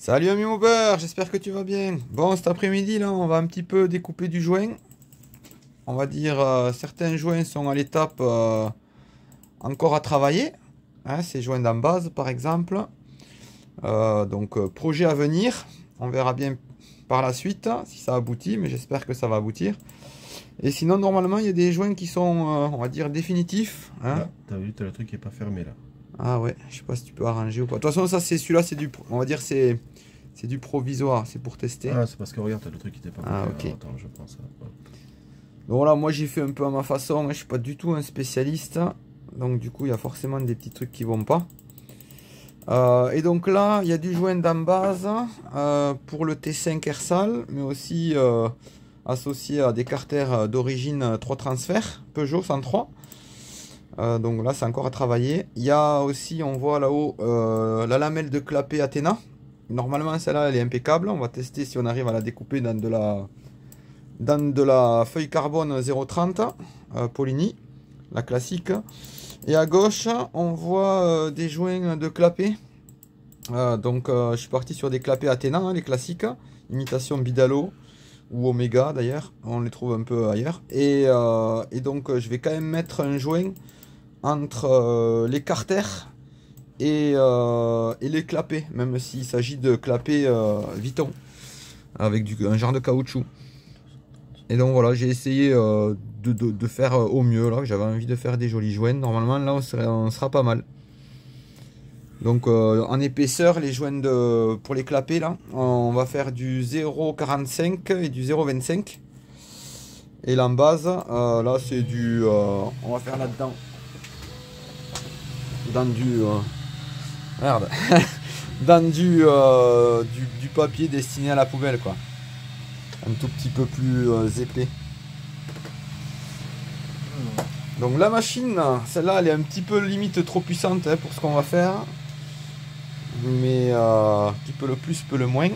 Salut ami Uber, j'espère que tu vas bien. Bon, cet après-midi là, on va un petit peu découper du joint. On va dire certains joints sont à l'étape encore à travailler. Hein, ces joints d'en base par exemple. Projet à venir. On verra bien par la suite si ça aboutit, mais j'espère que ça va aboutir. Et sinon, normalement, il y a des joints qui sont, on va dire, définitifs. Hein. Là, t'as vu, t'as le truc qui est pas fermé là. Ah ouais, je sais pas si tu peux arranger ou pas. De toute façon, ça c'est celui-là, c'est du, on va dire c'est du provisoire, c'est pour tester. Ah, c'est parce que regarde, t'as le truc qui était pas fermé. Ah ok. Alors, attends, je prends ça. Hop. Donc voilà, moi j'ai fait un peu à ma façon, je suis pas du tout un spécialiste. Donc du coup, il y a forcément des petits trucs qui vont pas. Et donc là, il y a du joint d'en base pour le T5 Ersal, mais aussi associé à des carters d'origine 3 transferts, Peugeot 103. Donc là, c'est encore à travailler. Il y a aussi, on voit là-haut, la lamelle de clapet Athena. Normalement, celle-là, elle est impeccable. On va tester si on arrive à la découper dans de la feuille carbone 030 Poligny, la classique. Et à gauche, on voit des joints de clapet. Je suis parti sur des clapets Athena, hein, les classiques. Imitation Bidalo ou Omega d'ailleurs. On les trouve un peu ailleurs. Et donc, je vais quand même mettre un joint entre les carters et les clapets, même s'il s'agit de clapets Viton avec un genre de caoutchouc. Et donc voilà, j'ai essayé de faire au mieux là. J'avais envie de faire des jolis joints. Normalement là on sera pas mal. Donc en épaisseur, les joints pour les clapets là, on va faire du 0,45 et du 0,25. Et là en base, là c'est du, on va faire là-dedans. Dans du merde dans du papier destiné à la poubelle quoi, un tout petit peu plus épais. Donc la machine, celle-là elle est un petit peu limite trop puissante hein, pour ce qu'on va faire, mais qui peut le plus peut le moins.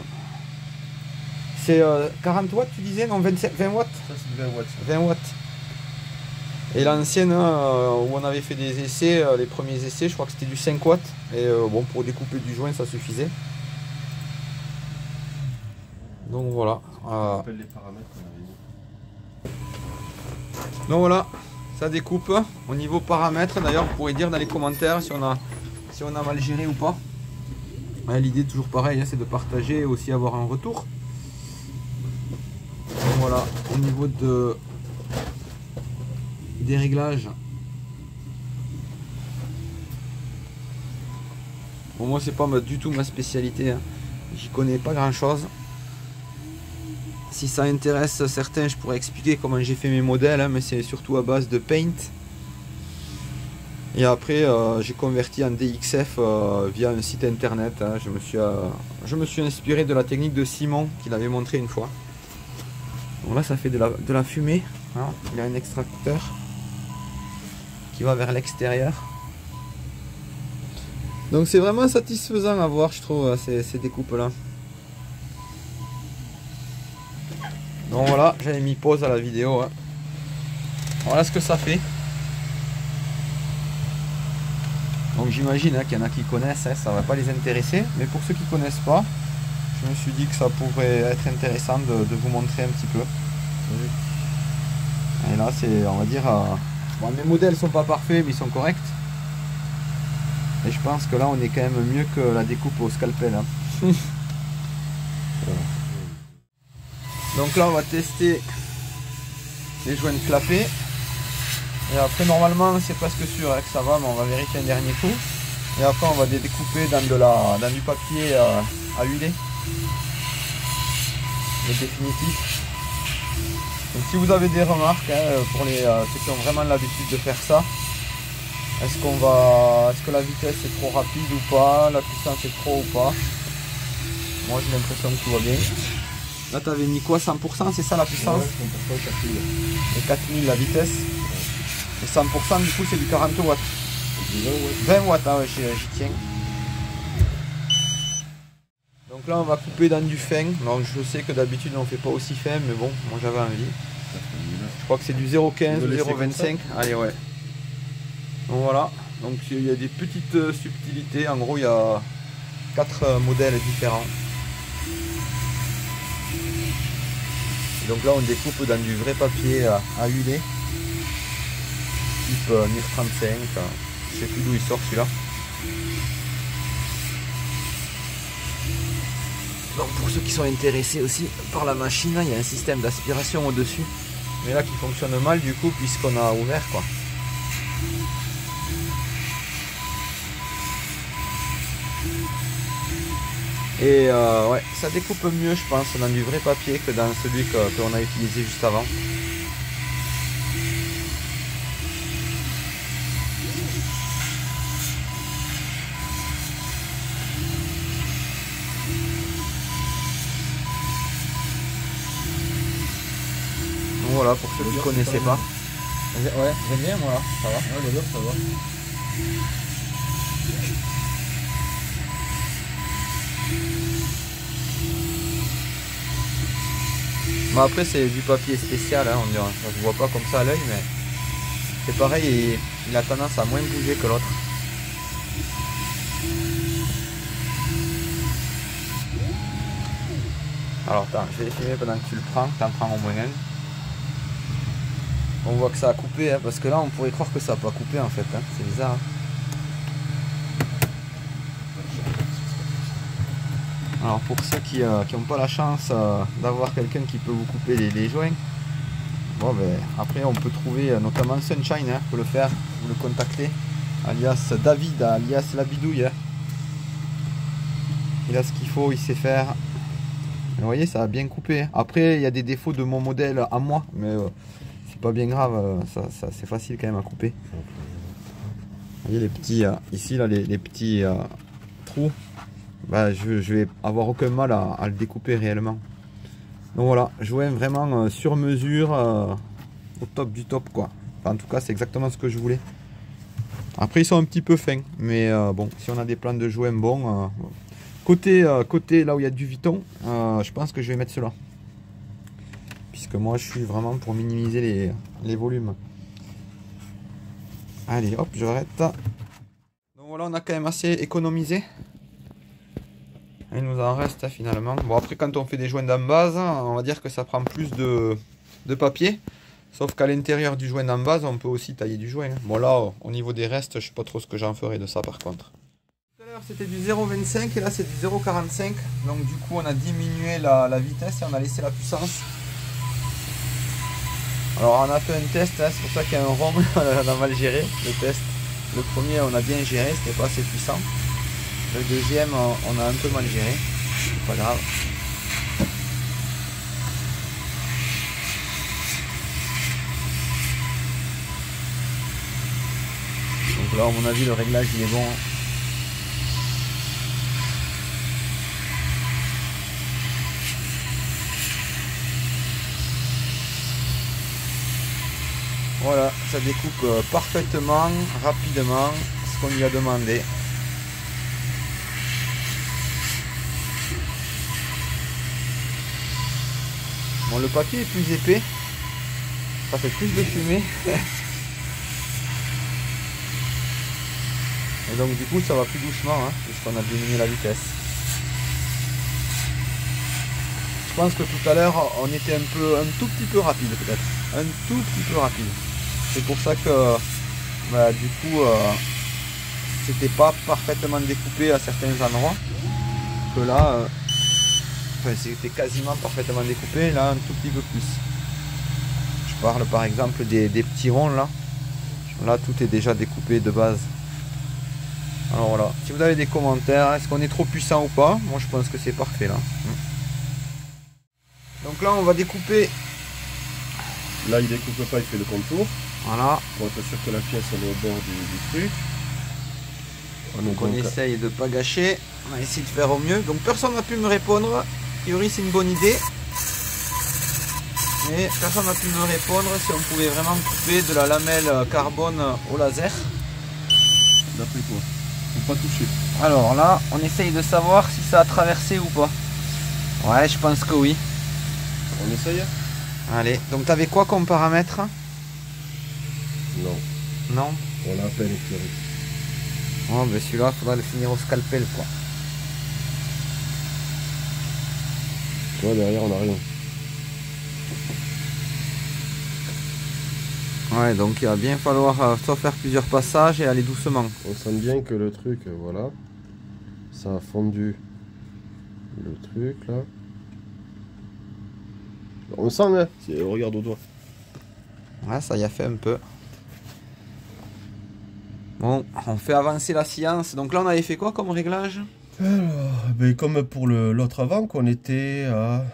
C'est 40 watts tu disais, non 20 watts. Ça c'est 20 watts. 20 watts. Et l'ancienne où on avait fait des essais, les premiers essais, je crois que c'était du 5 watts. Et bon, pour découper du joint, ça suffisait. Donc voilà. On appelle les paramètres qu'on avait mis. Donc voilà, ça découpe. Au niveau paramètres, d'ailleurs, vous pourrez dire dans les commentaires si on a mal géré ou pas. Ouais, l'idée, toujours pareil, hein, c'est de partager et aussi avoir un retour. Donc voilà, au niveau des réglages. Bon, moi c'est pas du tout ma spécialité, hein. J'y connais pas grand chose. Si ça intéresse certains, je pourrais expliquer comment j'ai fait mes modèles, hein, mais c'est surtout à base de Paint. Et après j'ai converti en DXF via un site internet, hein. Je me suis inspiré de la technique de Simon qu'il avait montré une fois. Donc là ça fait de la fumée, hein. Il y a un extracteur qui va vers l'extérieur. Donc c'est vraiment satisfaisant à voir, je trouve, ces découpes là. Donc voilà, j'avais mis pause à la vidéo, hein. Voilà ce que ça fait. Donc j'imagine hein, qu'il y en a qui connaissent, hein, ça va pas les intéresser, mais pour ceux qui connaissent pas, je me suis dit que ça pourrait être intéressant de vous montrer un petit peu. Et là c'est, on va dire, bon, mes modèles sont pas parfaits mais ils sont corrects. Et je pense que là on est quand même mieux que la découpe au scalpel, hein. Donc là on va tester les joints de clapet. Et après normalement c'est presque sûr hein, que ça va, mais on va vérifier un dernier coup. Et après on va les découper dans du papier à huiler. Le définitif. Donc si vous avez des remarques hein, pour ceux qui ont vraiment l'habitude de faire ça, est-ce que la vitesse est trop rapide ou pas, la puissance est trop ou pas. Moi j'ai l'impression que tout va bien. Là tu avais mis quoi, 100%, c'est ça la puissance? Ouais, 100%, 4000. Et 4000 la vitesse. Et 100% du coup c'est du 40 watts. 20 watts, ah ouais, j'y tiens. Donc là on va couper dans du fin. Donc je sais que d'habitude on fait pas aussi fin, mais bon, moi j'avais envie. Je crois que c'est du 0,15 ou 0,25. Allez ouais. Donc voilà. Donc il y a des petites subtilités. En gros il y a 4 modèles différents. Et donc là on découpe dans du vrai papier à huiler, type NIR 35, je sais plus d'où il sort celui-là. Donc pour ceux qui sont intéressés aussi par la machine, il y a un système d'aspiration au-dessus, mais là qui fonctionne mal du coup puisqu'on a ouvert quoi. Et ouais, ça découpe mieux je pense dans du vrai papier que dans celui qu'on a utilisé juste avant. Donc voilà, pour ceux qui ne connaissaient pas. Ouais, j'aime bien moi là, ça va. Ouais, l'odeur, ça va. Bon, après c'est du papier spécial, hein, on dirait. Ça se voit pas comme ça à l'œil, mais c'est pareil, il a tendance à moins bouger que l'autre. Alors attends, je vais filmer pendant que tu le prends, tu en prends au moins un. On voit que ça a coupé, hein, parce que là on pourrait croire que ça n'a pas coupé en fait, hein. C'est bizarre. Hein. Alors pour ceux qui n'ont pas la chance d'avoir quelqu'un qui peut vous couper les joints, bon ben après on peut trouver notamment Sunshine, hein, peut le faire, vous le contactez, alias David, alias la bidouille. Hein. Il a ce qu'il faut, il sait faire. Vous voyez, ça a bien coupé. Après il y a des défauts de mon modèle à moi, mais c'est pas bien grave, ça c'est facile quand même à couper. Vous voyez les petits, ici là les petits trous. Bah, je vais avoir aucun mal à le découper réellement. Donc voilà, joint vraiment sur mesure, au top du top quoi. Enfin, en tout cas c'est exactement ce que je voulais. Après ils sont un petit peu fins, mais bon, si on a des plans de joints bons, côté là où il y a du Vuitton, je pense que je vais mettre cela. Puisque moi je suis vraiment pour minimiser les volumes. Allez hop, je arrête. Donc voilà, on a quand même assez économisé. Il nous en reste finalement. Bon après quand on fait des joints d'en base, on va dire que ça prend plus de papier. Sauf qu'à l'intérieur du joint d'en base, on peut aussi tailler du joint. Bon là, au niveau des restes, je sais pas trop ce que j'en ferai de ça par contre. Tout à l'heure c'était du 0,25 et là c'est du 0,45. Donc du coup on a diminué la vitesse et on a laissé la puissance. Alors on a fait un test, hein, c'est pour ça qu'il y a un rond, on a mal géré le test. Le premier on a bien géré, c'était pas assez puissant. Le deuxième, on a un peu mal géré, c'est pas grave. Donc là, à mon avis, le réglage il est bon. Voilà, ça découpe parfaitement, rapidement, ce qu'on lui a demandé. Bon, le papier est plus épais, ça fait plus de fumée. Et donc du coup ça va plus doucement, hein, puisqu'on a diminué la vitesse. Je pense que tout à l'heure on était un tout petit peu rapide peut-être. Un tout petit peu rapide. C'est pour ça que bah, du coup c'était pas parfaitement découpé à certains endroits. Que là enfin, c'était quasiment parfaitement découpé, là un tout petit peu plus. Je parle par exemple des petits ronds là. Là tout est déjà découpé de base. Alors voilà, si vous avez des commentaires, est-ce qu'on est trop puissant ou pas? Moi je pense que c'est parfait là. Donc là on va découper. Là il découpe pas, il fait le contour. Voilà. Pour être sûr que la pièce elle est au bord du truc. Donc on essaye de pas gâcher. On va essayer de faire au mieux. Donc personne n'a pu me répondre. A priori c'est une bonne idée. Mais personne n'a pu me répondre si on pouvait vraiment couper de la lamelle carbone au laser. D'après quoi? Faut pas toucher. Alors là, on essaye de savoir si ça a traversé ou pas. Ouais, je pense que oui. On essaye? Allez, donc t'avais quoi comme paramètre? Non. Non? On l'a à peine éclairé. Oh, ben celui-là, faudra le finir au scalpel quoi. Tu vois, derrière, on n'a rien. Ouais, donc il va bien falloir soit faire plusieurs passages et aller doucement. On sent bien que le truc, voilà, ça a fondu le truc là. On sent, hein, regarde au doigt. Ouais, ça y a fait un peu. Bon, on fait avancer la science. Donc là, on avait fait quoi comme réglage? Alors, ben comme pour l'autre avant, qu'on était à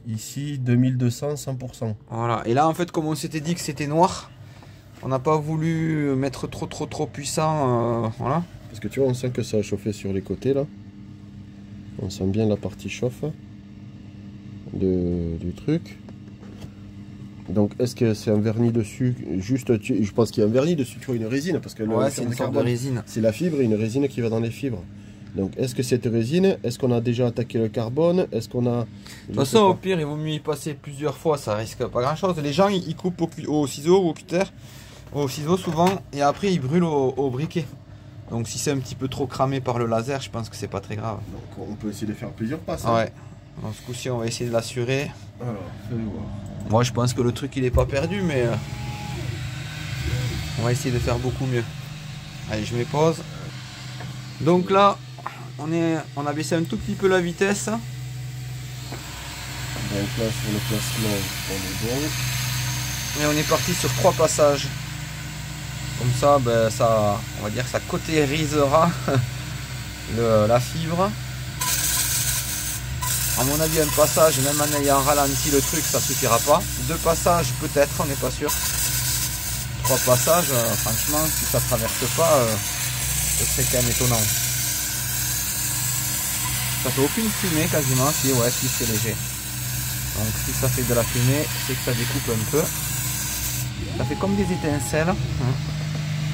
ici 2200, 100%. Voilà, et là, en fait, comme on s'était dit que c'était noir, on n'a pas voulu mettre trop puissant. Voilà. Parce que tu vois, on sent que ça a chauffé sur les côtés là. On sent bien la partie chauffe du truc. Donc est-ce que c'est un vernis dessus? Juste, je pense qu'il y a un vernis dessus, tu vois, une résine, parce que Ouais, c'est une sorte de résine. C'est la fibre, une résine qui va dans les fibres. Donc est-ce que cette résine, est-ce qu'on a déjà attaqué le carbone? Est-ce qu'on a... De toute façon, au pire, il vaut mieux y passer plusieurs fois, ça risque pas grand chose. Les gens, ils coupent au ciseau ou au cutter, au ciseau souvent, et après ils brûlent au briquet. Donc si c'est un petit peu trop cramé par le laser, je pense que c'est pas très grave. Donc on peut essayer de faire plusieurs passes. Hein. Ouais. Donc ce coup-ci, on va essayer de l'assurer. Alors, fais voir. Moi, je pense que le truc, il est pas perdu, mais on va essayer de faire beaucoup mieux. Allez, je mets pause. Donc là, on a baissé un tout petit peu la vitesse. Donc là, sur le placement, on est bon. Et on est parti sur 3 passages. Comme ça, ben, ça, on va dire que ça cautérisera la fibre. À mon avis, un passage, même en ayant ralenti le truc, ça suffira pas. 2 passages, peut-être, on n'est pas sûr. 3 passages, franchement, si ça traverse pas, ce serait quand même étonnant. Ça fait aucune fumée quasiment, si, ouais, si c'est léger. Donc si ça fait de la fumée, c'est que ça découpe un peu. Ça fait comme des étincelles.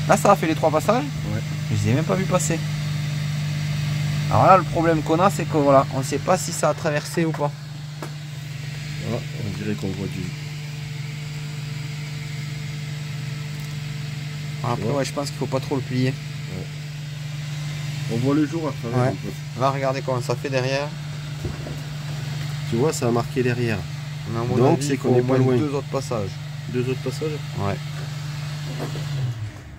Là, ça a fait les 3 passages. Ouais. Je les ai même pas vu passer. Alors là, le problème qu'on a, c'est que voilà, on ne sait pas si ça a traversé ou pas. Voilà, on dirait qu'on voit du... Après, ouais, je pense qu'il faut pas trop le plier. Ouais. On voit le jour à travers. Ouais. Là, regardez comment ça fait derrière. Tu vois, ça a marqué derrière. Donc, c'est qu'on est pas loin. 2 autres passages. 2 autres passages? Ouais.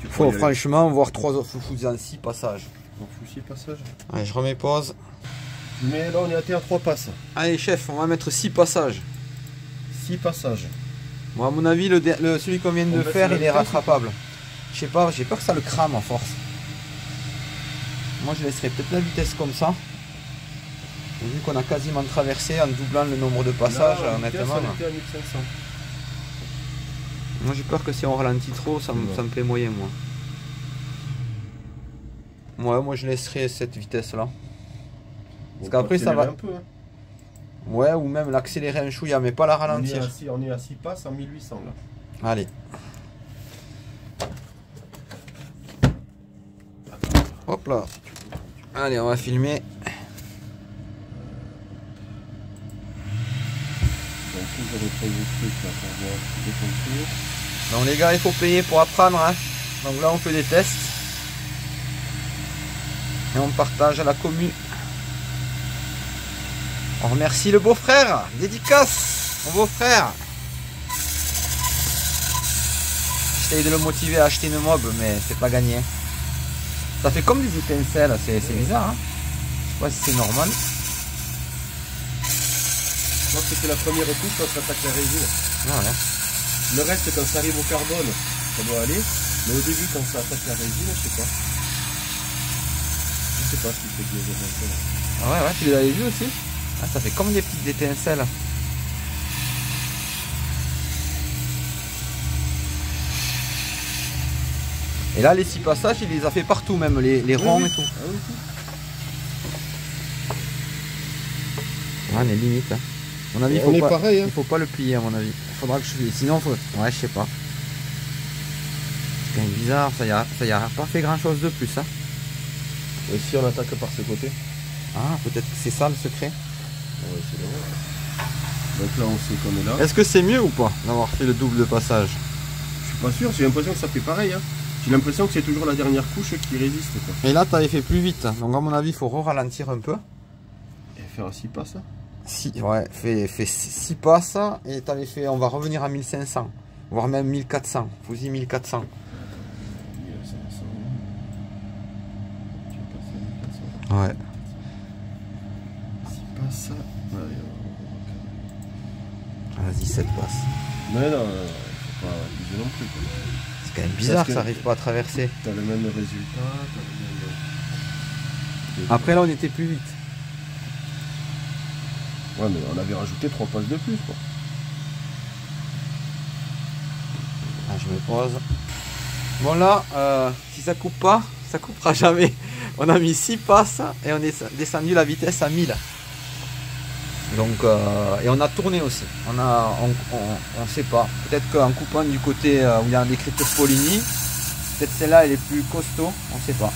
Il faut franchement voir 3 autres foufous en 6 passages. On fout 6 passages. Allez, je remets pause. Mais là, on est à 3 passes. Allez, chef, on va mettre 6 passages. 6 passages. Bon, à mon avis, celui qu'on vient de faire, il est rattrapable. Je sais pas, j'ai peur que ça le crame en force. Moi, je laisserai peut-être la vitesse comme ça. Vu qu'on a quasiment traversé en doublant le nombre de passages, là, honnêtement. on était à 1500. Moi, j'ai peur que si on ralentit trop, ça me fait moyen, moi. Ouais, moi je laisserai cette vitesse là. Parce qu'après ça va. Un peu, hein. Ouais, ou même l'accélérer un chouïa, mais pas la ralentir. On est à 6 passes en 1800 là. Allez. Hop là. Allez, on va filmer. Donc j'avais pris le truc là pour voir des contours. Donc les gars, il faut payer pour apprendre. Hein. Donc là on fait des tests. Et on partage à la commune. On remercie le beau-frère. Dédicace, mon beau-frère. J'essaye de le motiver à acheter une mob, mais c'est pas gagné. Ça fait comme des étincelles, c'est bizarre. Hein, je sais pas si c'est normal. Je pense que c'est la première couche quand ça attaque la résine. Ah ouais. Le reste, quand ça arrive au carbone, ça doit aller. Mais au début, quand ça attaque la résine, je sais pas. Je sais pas ce qui fait que les étincelles. Ah ouais, tu les avais vus aussi? Ah, ça fait comme des petites étincelles. Et là, les 6 passages, il les a fait partout, même les ronds et tout. Ah oui, Ah, on est limite. Hein. À mon avis, on est pareil. Hein. Il faut pas le plier, à mon avis. Faudra que je... Sinon, faut... Ouais, je sais pas. C'est bizarre, ça y a pas fait grand chose de plus. Hein. Et si on attaque par ce côté? Ah, peut-être que c'est ça le secret. Ouais, c'est vrai. Donc là, on sait qu'on est là. Est-ce que c'est mieux ou pas d'avoir fait le double de passage? Je suis pas sûr, j'ai l'impression que ça fait pareil. Hein. J'ai l'impression que c'est toujours la dernière couche qui résiste. Quoi. Et là, tu avais fait plus vite. Donc, à mon avis, il faut ralentir un peu. Et faire un 6 passes. Ouais, fait 6 passes et t'avais fait, on va revenir à 1500, voire même 1400, Fousi 1400. 1500. Tu es passé à 1400. Ouais. 6 passes. Vas-y, 7 passes. Mais non, faut pas abuser non plus, quoi. C'est quand même bizarre que ça arrive pas à traverser. T'as le même résultat, t'as le même... Après là on était plus vite. Ouais, mais on avait rajouté 3 passes de plus, quoi. Ah, je me pose. Bon là, si ça coupe pas, ça coupera jamais. On a mis 6 passes et on est descendu la vitesse à 1000. Donc, et on a tourné aussi. On sait pas. Peut-être qu'en coupant du côté où il y a l'écriture Poligny, peut-être celle-là elle est plus costaud, on sait pas.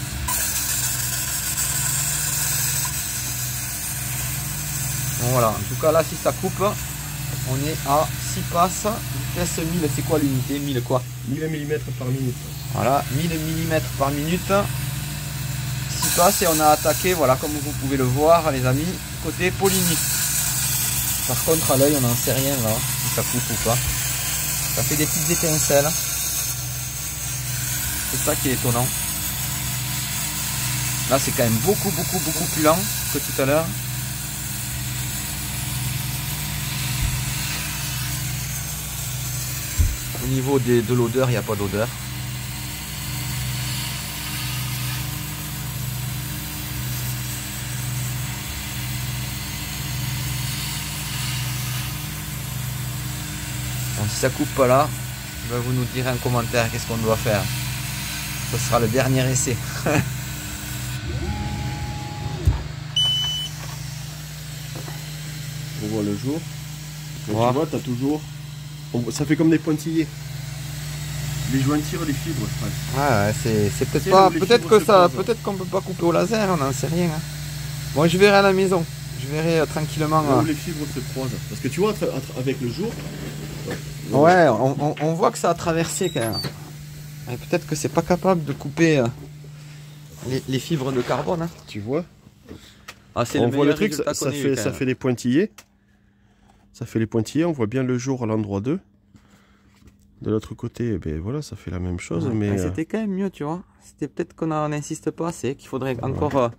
Bon, voilà, en tout cas là si ça coupe, on est à 6 passes, vitesse 1000, c'est quoi l'unité? 1000 quoi? 1000 mm par minute. Voilà, 1000 mm par minute. 6 passes et on a attaqué, voilà, comme vous pouvez le voir les amis, côté Poligny. Par contre à l'œil on n'en sait rien là, si ça coupe ou pas. Ça fait des petites étincelles. C'est ça qui est étonnant. Là c'est quand même beaucoup plus lent que tout à l'heure. Au niveau de l'odeur, il n'y a pas d'odeur. Bon, si ça coupe pas là, ben vous nous direz en commentaire qu'est-ce qu'on doit faire. Ce sera le dernier essai. On voit le jour. Donc, Ouais. tu vois, t'as toujours... Ça fait comme des pointillés. Les jointures, les fibres, je pense. Ouais, c'est peut-être pas. Peut-être que ça. Peut-être qu'on peut pas couper au laser, on n'en sait rien. Hein. Bon, je verrai à la maison. Je verrai tranquillement. Là où les fibres se croisent. Parce que tu vois, avec le jour... Ouais, on voit que ça a traversé quand même. Et peut-être que c'est pas capable de couper les fibres de carbone. Hein. Tu vois, Ah, c'est on le voit le meilleur truc, résultat qu'on ait eu, quand ça même. fait des pointillés. Ça fait les pointillés, on voit bien le jour à l'endroit 2. De l'autre côté, ben voilà, ça fait la même chose. Ouais, mais c'était quand même mieux, tu vois. C'était peut-être qu'on n'insiste pas assez, qu'il faudrait encore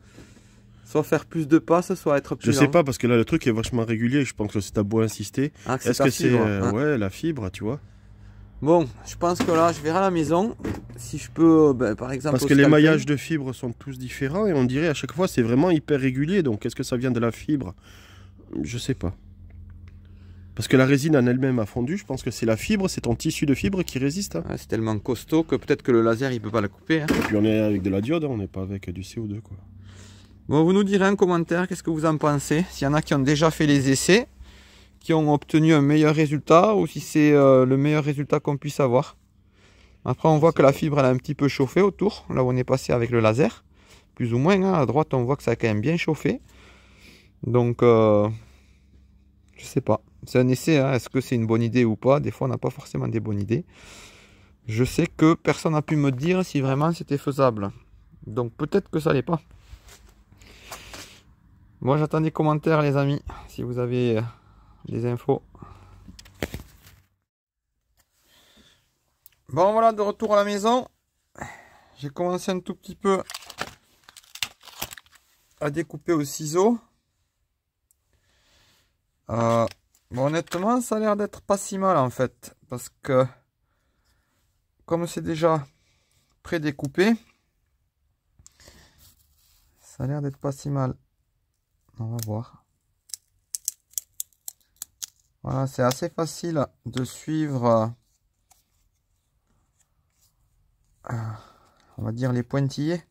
soit faire plus de passes, soit être plus je sais lent. pas, parce que là, le truc est vachement régulier. Je pense que c'est à beau insister. Ah, Est-ce que c'est hein. ouais, la fibre, tu vois? Bon, je pense que là, je verrai à la maison si je peux, par exemple. Parce au que les scalpel. maillages de fibres sont tous différents et on dirait à chaque fois c'est vraiment hyper régulier. Donc est-ce que ça vient de la fibre? Je sais pas. Parce que la résine en elle-même a fondu, je pense que c'est la fibre, c'est ton tissu de fibre qui résiste. Hein. Ouais, c'est tellement costaud que peut-être que le laser il peut pas la couper. Hein. Et puis on est avec de la diode, hein, on n'est pas avec du CO2 quoi. Bon, vous nous direz en commentaire qu'est-ce que vous en pensez. S'il y en a qui ont déjà fait les essais, qui ont obtenu un meilleur résultat ou si c'est le meilleur résultat qu'on puisse avoir. Après, on voit que la fibre elle a un petit peu chauffé autour, là où on est passé avec le laser. Plus ou moins, hein. À droite, on voit que ça a quand même bien chauffé. Donc, je sais pas. C'est un essai, hein. Est-ce que c'est une bonne idée ou pas? Des fois, on n'a pas forcément des bonnes idées. Je sais que personne n'a pu me dire si vraiment c'était faisable. Donc, peut-être que ça l'est pas. Moi, j'attends des commentaires, les amis, si vous avez des infos. Bon, voilà, de retour à la maison. J'ai commencé un tout petit peu à découper au ciseau. Bon, honnêtement, ça a l'air d'être pas si mal en fait. Parce que, comme c'est déjà pré-découpé, ça a l'air d'être pas si mal. On va voir. Voilà, c'est assez facile de suivre, on va dire, les pointillés.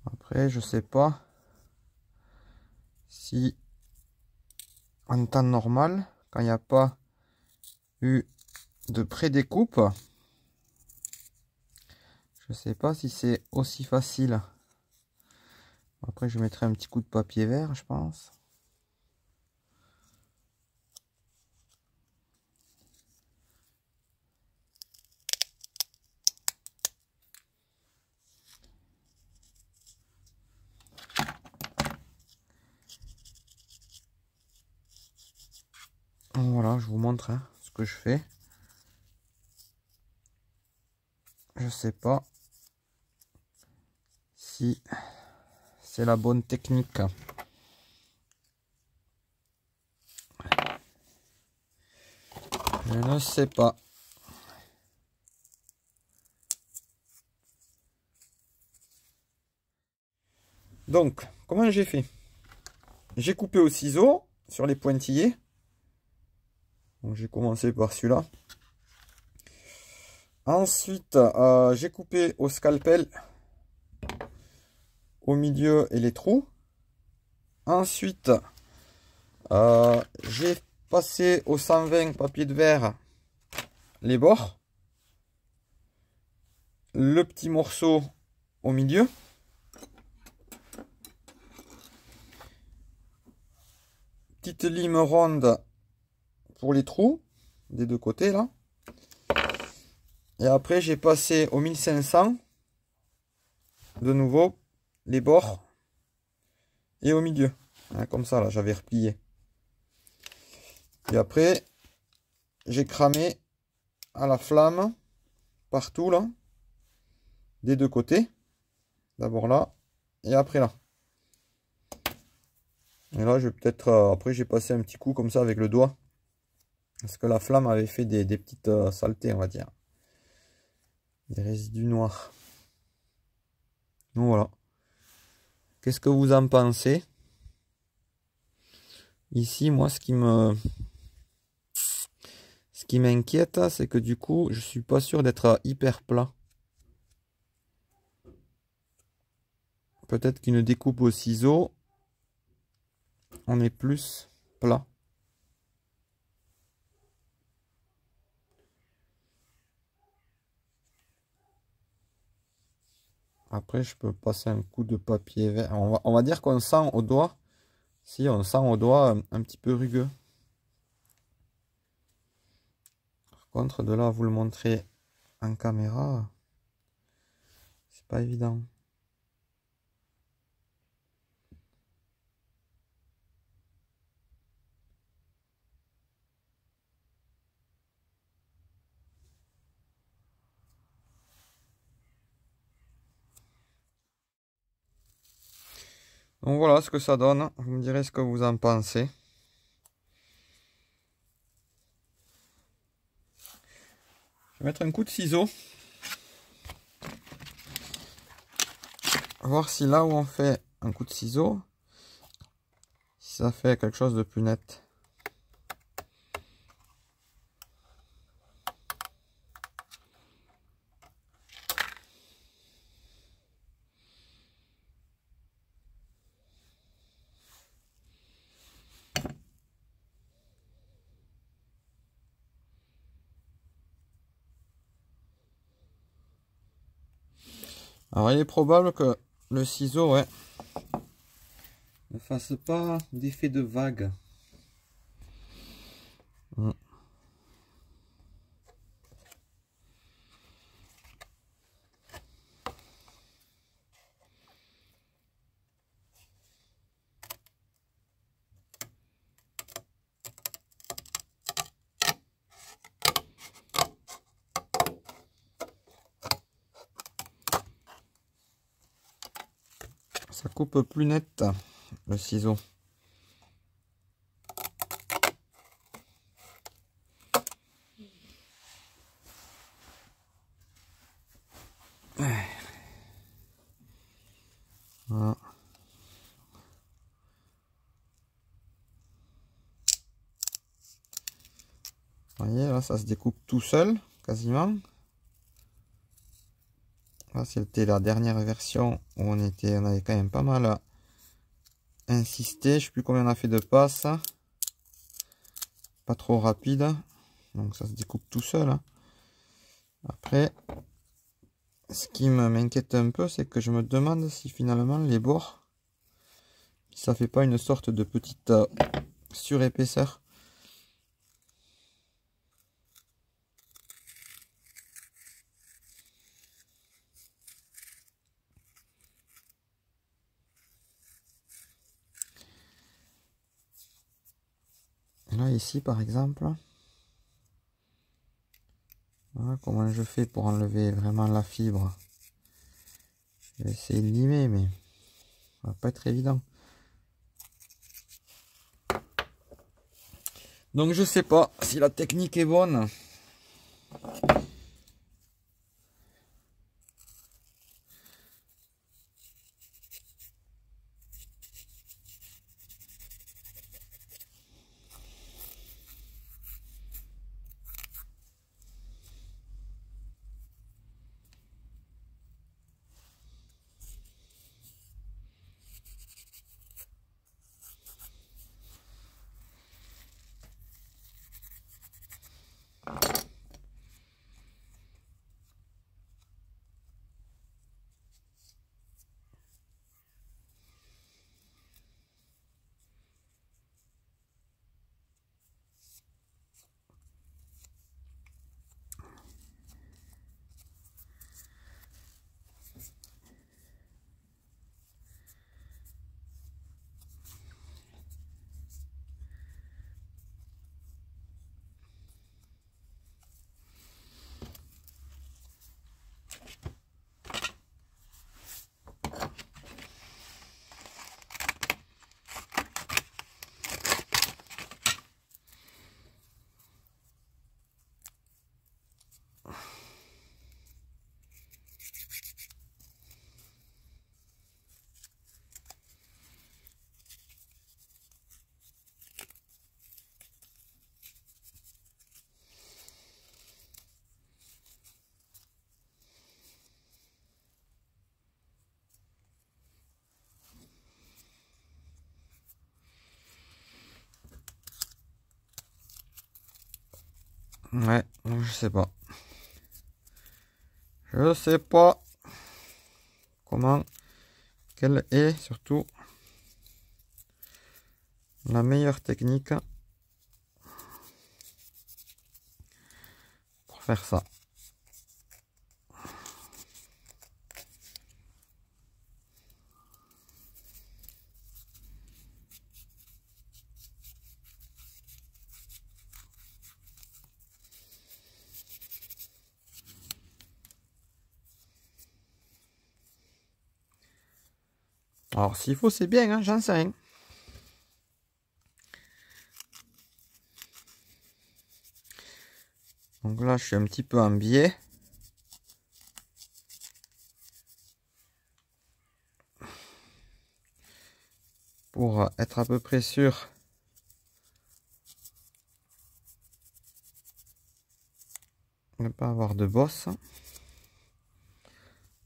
Après, je sais pas si en temps normal, quand il n'y a pas eu de pré-découpe, je sais pas si c'est aussi facile. Après, je mettrai un petit coup de papier vert, je pense. voilà, je vous montre hein, ce que je fais. Je sais pas si c'est la bonne technique. Je ne sais pas. Donc, comment j'ai fait? J'ai coupé au ciseau sur les pointillés. Donc, j'ai commencé par celui-là. Ensuite, j'ai coupé au scalpel au milieu et les trous. Ensuite, j'ai passé au 120 papier de verre les bords. Le petit morceau au milieu. Petite lime ronde pour les trous des deux côtés là. Et après j'ai passé au 1500 de nouveau les bords et au milieu. Hein, comme ça là j'avais replié. Et après j'ai cramé à la flamme partout là. Des deux côtés. D'abord là et après là. Et là je vais peut-être après j'ai passé un petit coup comme ça avec le doigt. Parce que la flamme avait fait des petites saletés on va dire. Des résidus noirs. Donc voilà. Qu'est-ce que vous en pensez? Ici, moi, ce qui m'inquiète, c'est que du coup, je suis pas sûr d'être hyper plat. Peut-être qu'une découpe au ciseau, on est plus plat. Après, je peux passer un coup de papier vert. On va dire qu'on sent au doigt. Si, on sent au doigt un petit peu rugueux. Par contre, de là à vous le montrer en caméra, c'est pas évident. Donc voilà ce que ça donne. Vous me direz ce que vous en pensez. Je vais mettre un coup de ciseau. Voir si là où on fait un coup de ciseau, si ça fait quelque chose de plus net. Alors il est probable que le ciseau, ouais, ne fasse pas d'effet de vague. Ça coupe plus net le ciseau. Voilà. Vous voyez, là, ça se découpe tout seul, quasiment. Là, c'était la dernière version où on avait quand même pas mal insisté. Je sais plus combien on a fait de passes. Pas trop rapide. Donc ça se découpe tout seul. Hein. Après, ce qui m'inquiète un peu, c'est que je me demande si finalement les bords, ça fait pas une sorte de petite surépaisseur. Là, ici, par exemple. Voilà comment je fais pour enlever vraiment la fibre. Je vais essayer de limer, mais ça va pas être évident. Donc je sais pas si la technique est bonne. Ouais, je sais pas. Je sais pas comment, quelle est surtout la meilleure technique pour faire ça. Alors s'il faut c'est bien, hein, j'en sais rien. Donc là je suis un petit peu en biais. Pour être à peu près sûr de ne pas avoir de bosse.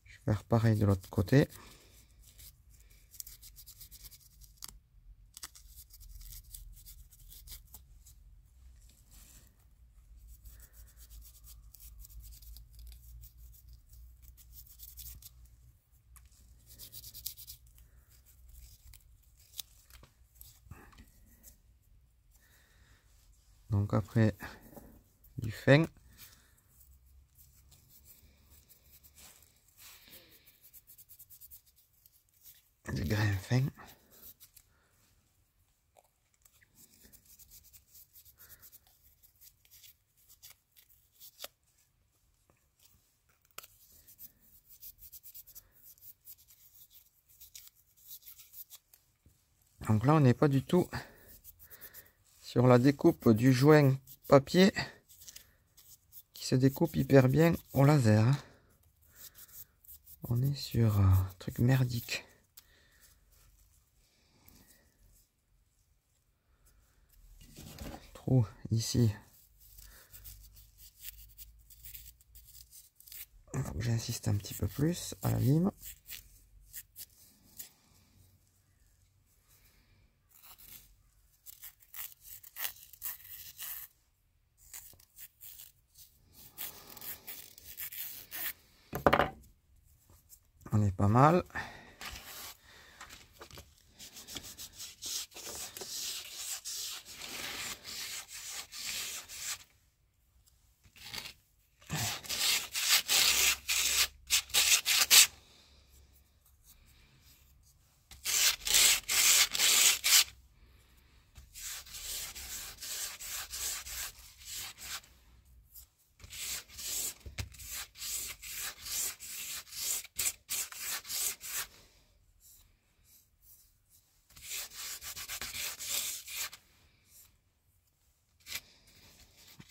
Je vais faire pareil de l'autre côté. Donc après du fin. Du grain fin. Donc là on n'est pas du tout sur la découpe du joint papier qui se découpe hyper bien au laser. On est sur un truc merdique. Trou ici. Il faut que j'insiste un petit peu plus à la lime. On est pas mal.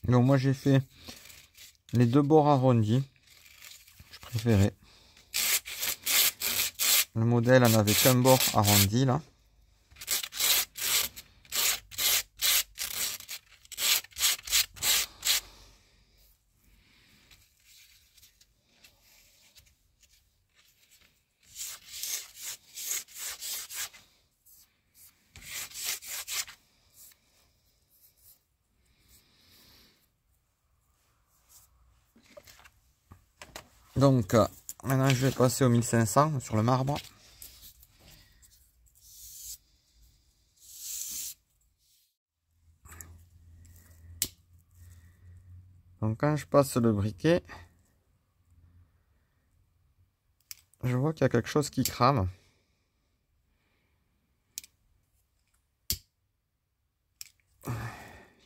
Donc moi j'ai fait les deux bords arrondis. Je préférais. Le modèle en avait qu'un bord arrondi là. Donc maintenant je vais passer au 1500 sur le marbre. Donc quand je passe le briquet, je vois qu'il y a quelque chose qui crame.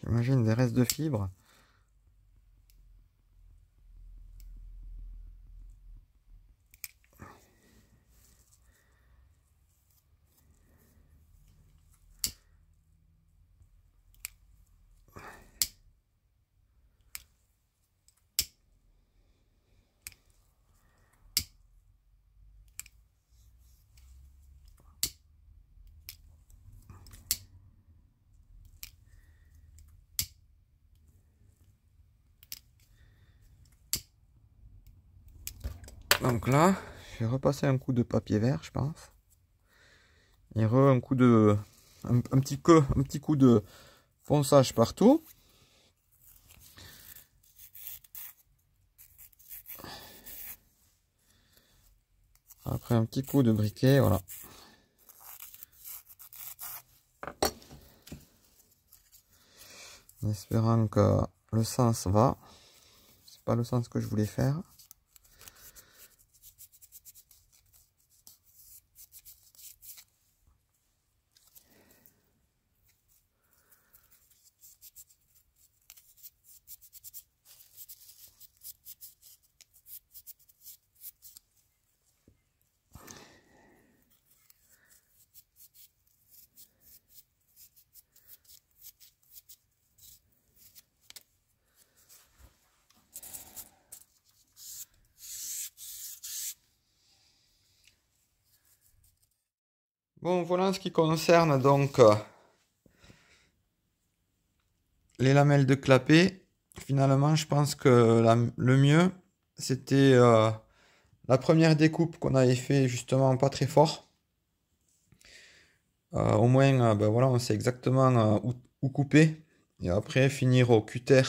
J'imagine des restes de fibres. Donc là, je vais repasser un coup de papier vert, je pense. Et un coup de... un petit coup de fonçage partout. Après un petit coup de briquet, voilà. En espérant que le sens va. C'est pas le sens que je voulais faire. Bon, voilà en ce qui concerne donc les lamelles de clapet. Finalement, je pense que le mieux, c'était la première découpe qu'on avait fait justement pas très fort. Au moins, ben voilà, on sait exactement où couper. Et après, finir au cutter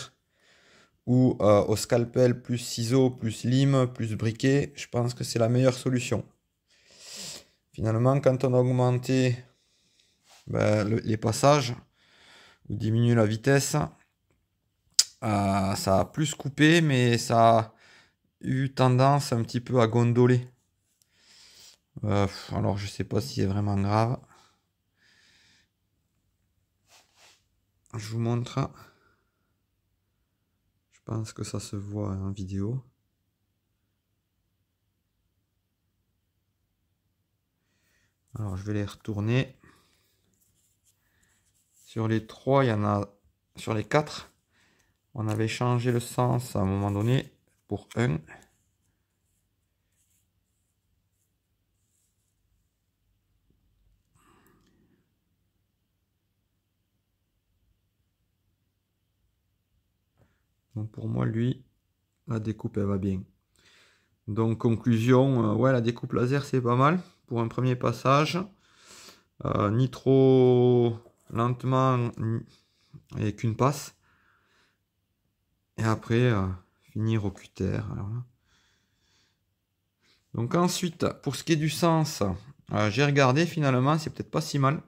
ou au scalpel plus ciseaux, plus lime, plus briquet. Je pense que c'est la meilleure solution. Finalement, quand on a augmenté ben, les passages ou diminué la vitesse, ça a plus coupé, mais ça a eu tendance un petit peu à gondoler. Alors je sais pas si c'est vraiment grave. Je vous montre. Je pense que ça se voit en vidéo. Alors je vais les retourner. Sur les 3, il y en a... Sur les 4, on avait changé le sens à un moment donné pour 1. Donc pour moi, lui, la découpe, elle va bien. Donc conclusion, ouais, la découpe laser, c'est pas mal pour un premier passage. Ni trop lentement, avec une passe. Et après, finir au cutter. Alors là. Donc ensuite, pour ce qui est du sens, j'ai regardé finalement, c'est peut-être pas si mal.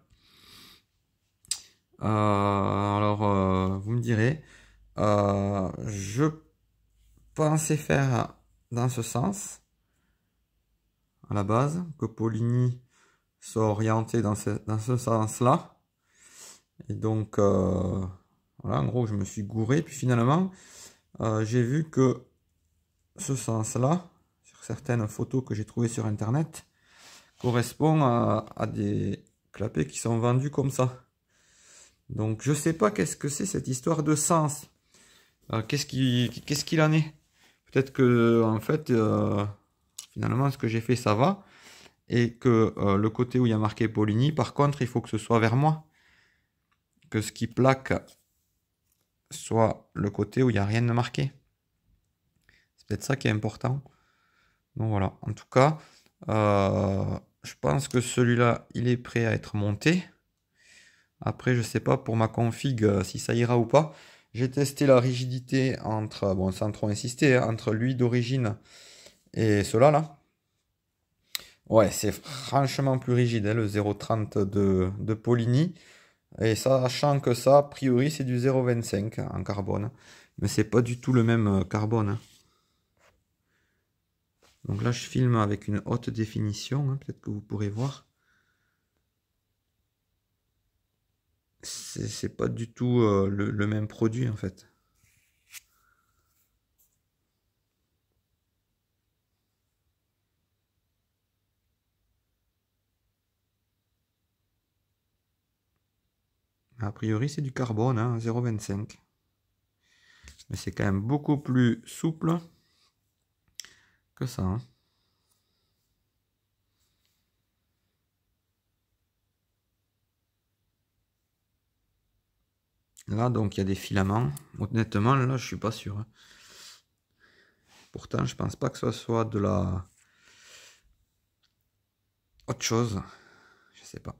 Alors, vous me direz, je pensais faire dans ce sens, à la base, que Poligny soit orienté dans ce sens-là. Et donc, voilà, en gros, je me suis gouré. Puis finalement, j'ai vu que ce sens-là, sur certaines photos que j'ai trouvées sur Internet, correspond à des clapets qui sont vendus comme ça. Donc, je sais pas qu'est-ce que c'est cette histoire de sens. Qu'est-ce qu'il en est? Peut-être que en fait, finalement, ce que j'ai fait, ça va. Et que le côté où il y a marqué Poligny, par contre, il faut que ce soit vers moi. Que ce qui plaque soit le côté où il n'y a rien de marqué. C'est peut-être ça qui est important. Donc voilà, en tout cas, je pense que celui-là, il est prêt à être monté. Après, je sais pas pour ma config si ça ira ou pas. J'ai testé la rigidité entre, bon, sans trop insister, hein, entre lui d'origine et cela là. Ouais, c'est franchement plus rigide, hein, le 0,30 de Poligny. Et sachant que ça, a priori, c'est du 0,25 en carbone. Mais c'est pas du tout le même carbone, hein. Donc là, je filme avec une haute définition, hein, peut-être que vous pourrez voir. C'est pas du tout le même produit en fait. A priori, c'est du carbone, hein, 0,25. Mais c'est quand même beaucoup plus souple que ça, hein. Là, donc, il y a des filaments. Honnêtement, là, je suis pas sûr, hein. Pourtant, je pense pas que ce soit de la... autre chose. Je sais pas.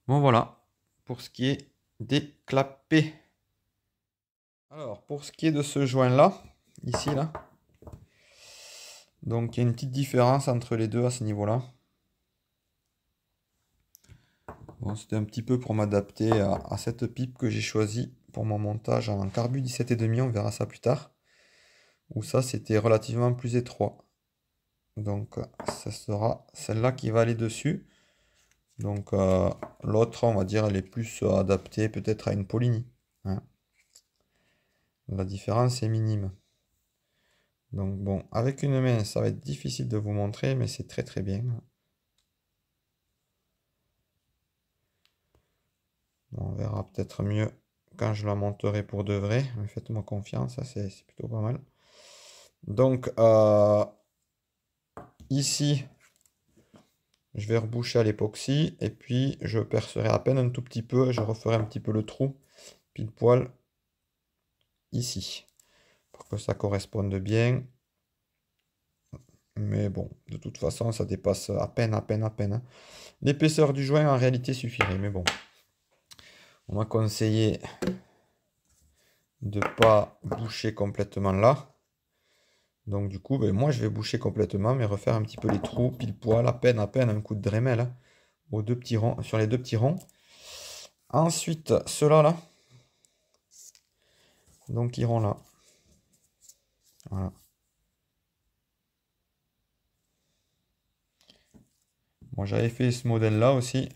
Bon, voilà. Pour ce qui est des clapets. Alors, pour ce qui est de ce joint-là, ici, là. Donc, il y a une petite différence entre les deux à ce niveau-là. Bon, c'était un petit peu pour m'adapter à cette pipe que j'ai choisie pour mon montage en carbu 17,5, on verra ça plus tard. Où ça, c'était relativement plus étroit. Donc, ça sera celle-là qui va aller dessus. Donc, l'autre, on va dire, elle est plus adaptée peut-être à une Poligny, hein. La différence est minime. Donc, bon, avec une main, ça va être difficile de vous montrer, mais c'est très très bien. On verra peut-être mieux quand je la monterai pour de vrai. Mais faites-moi confiance, ça c'est plutôt pas mal. Donc, ici, je vais reboucher à l'époxy. Et puis, je percerai à peine un tout petit peu. Je referai un petit peu le trou, pile poil, ici. Pour que ça corresponde bien. Mais bon, de toute façon, ça dépasse à peine, à peine, à peine, hein. L'épaisseur du joint, en réalité, suffirait. Mais bon, on m'a conseillé de ne pas boucher complètement là. Donc du coup, ben, moi je vais boucher complètement, mais refaire un petit peu les trous, pile poil, à peine, un coup de Dremel, hein, aux deux petits ronds, sur les deux petits ronds. Ensuite, ceux-là, là, donc iront là. Voilà. Moi j'avais fait ce modèle-là aussi,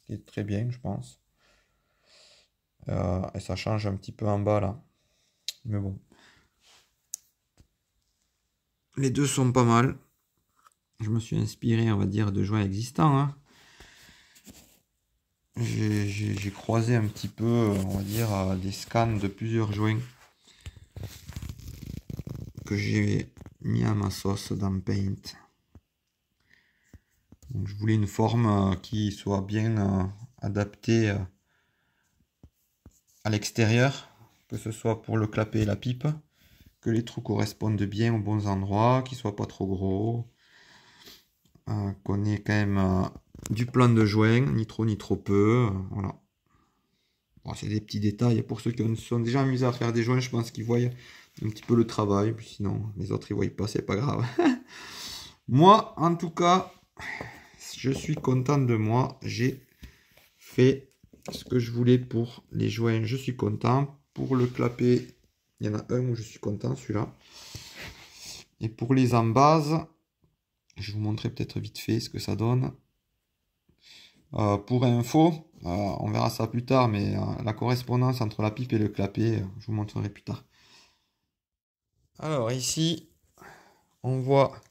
qui est très bien, je pense. Et ça change un petit peu en bas là. Mais bon. Les deux sont pas mal. Je me suis inspiré, on va dire, de joints existants, hein. J'ai croisé un petit peu, on va dire, des scans de plusieurs joints que j'ai mis à ma sauce dans Paint. Donc, je voulais une forme qui soit bien adaptée à l'extérieur, que ce soit pour le clapet et la pipe, que les trous correspondent bien aux bons endroits, qu'ils ne soient pas trop gros, qu'on ait quand même du plan de joint, ni trop peu, voilà. Bon, c'est des petits détails. Pour ceux qui sont déjà amusés à faire des joints, je pense qu'ils voient un petit peu le travail. Puis sinon, les autres, ils ne voient pas, c'est pas grave. Moi, en tout cas, je suis content de moi. J'ai fait ce que je voulais pour les joints. Je suis content. Pour le clapet, il y en a un où je suis content, celui-là. Et pour les embasses, je vais vous montrer peut-être vite fait ce que ça donne. Pour info, on verra ça plus tard, mais la correspondance entre la pipe et le clapet, je vous montrerai plus tard. Alors ici, on voit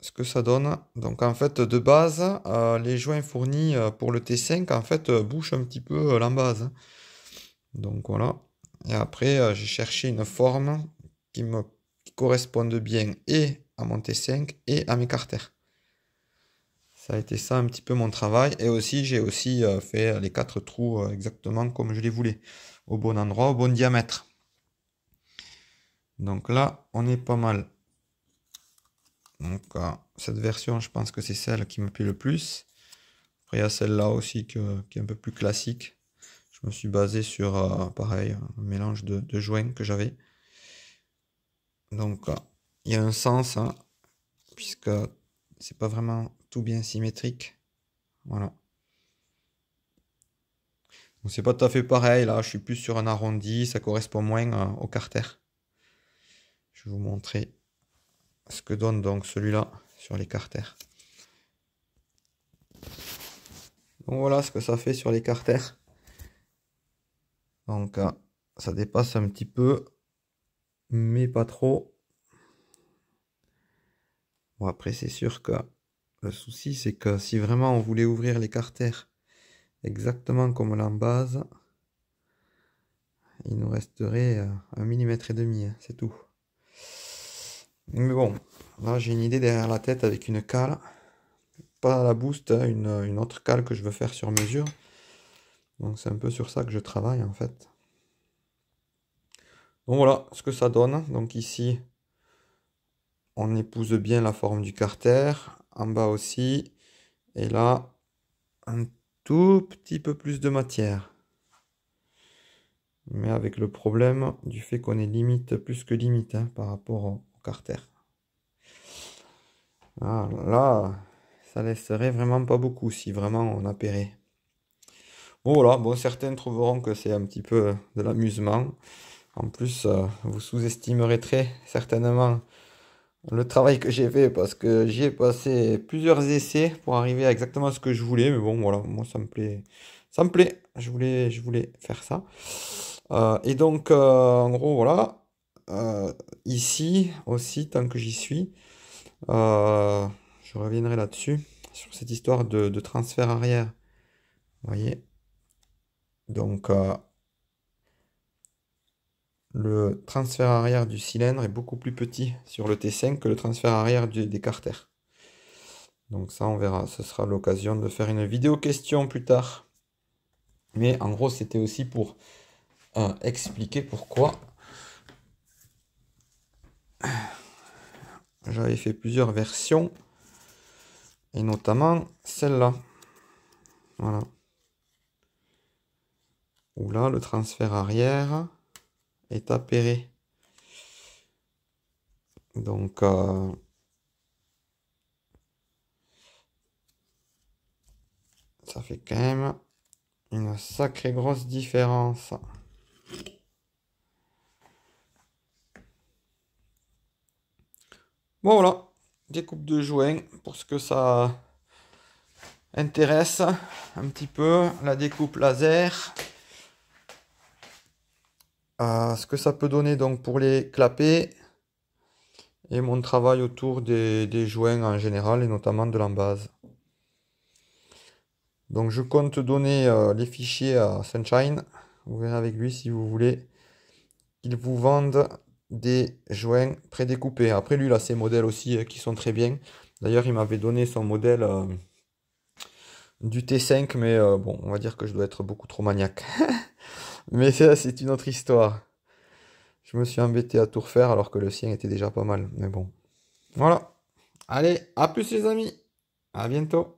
ce que ça donne. Donc en fait de base, les joints fournis pour le T5 en fait bouchent un petit peu l'embase. Donc voilà. Et après j'ai cherché une forme qui corresponde bien et à mon T5 et à mes carters. Ça a été ça un petit peu mon travail. Et aussi j'ai aussi fait les 4 trous exactement comme je les voulais. Au bon endroit, au bon diamètre. Donc là, on est pas mal. Donc cette version, je pense que c'est celle qui me plaît le plus. Après, il y a celle-là aussi qui est un peu plus classique. Je me suis basé sur, pareil, un mélange de joints que j'avais. Donc, il y a un sens, hein, puisque c'est pas vraiment tout bien symétrique. Voilà. Donc, c'est pas tout à fait pareil. Là, je suis plus sur un arrondi. Ça correspond moins au carter. Je vais vous montrer ce que donne donc celui-là sur les carters. Donc voilà ce que ça fait sur les carters. Donc ça dépasse un petit peu, mais pas trop. Bon après c'est sûr que le souci c'est que si vraiment on voulait ouvrir les carters exactement comme l'embase, il nous resterait 1,5 mm, hein, c'est tout. Mais bon, là j'ai une idée derrière la tête avec une cale. Pas la boost, hein, une autre cale que je veux faire sur mesure. Donc c'est un peu sur ça que je travaille en fait. Donc voilà ce que ça donne. Donc ici, on épouse bien la forme du carter. En bas aussi. Et là, un tout petit peu plus de matière. Mais avec le problème du fait qu'on est limite, plus que limite, hein, par rapport au carter. Ah, là, ça laisserait vraiment pas beaucoup si vraiment on appairait. Bon voilà, bon, certains trouveront que c'est un petit peu de l'amusement. En plus, vous sous-estimerez très certainement le travail que j'ai fait parce que j'y ai passé plusieurs essais pour arriver à exactement ce que je voulais. Mais bon, voilà, moi ça me plaît. Ça me plaît. Je voulais faire ça. Et donc, en gros, voilà. Ici aussi, tant que j'y suis, je reviendrai là-dessus, sur cette histoire de transfert arrière. Vous voyez? Donc, le transfert arrière du cylindre est beaucoup plus petit sur le T5 que le transfert arrière des carters. Donc ça, on verra. Ce sera l'occasion de faire une vidéo question plus tard. Mais en gros, c'était aussi pour expliquer pourquoi j'avais fait plusieurs versions. Et notamment celle-là. Voilà. Où là, le transfert arrière est appairé. Donc, ça fait quand même une sacrée grosse différence. Bon voilà, découpe de joints pour ce que ça intéresse un petit peu, la découpe laser. Ce que ça peut donner donc pour les clapets et mon travail autour des joints en général et notamment de l'embase. Donc je compte donner les fichiers à Sunshine. Vous verrez avec lui si vous voulez qu'il vous vende des joints prédécoupés. Après lui il a ses modèles aussi qui sont très bien. D'ailleurs il m'avait donné son modèle du T5 mais bon on va dire que je dois être beaucoup trop maniaque. Mais ça c'est une autre histoire. Je me suis embêté à tout refaire alors que le sien était déjà pas mal. Mais bon. Voilà. Allez, à plus les amis. À bientôt.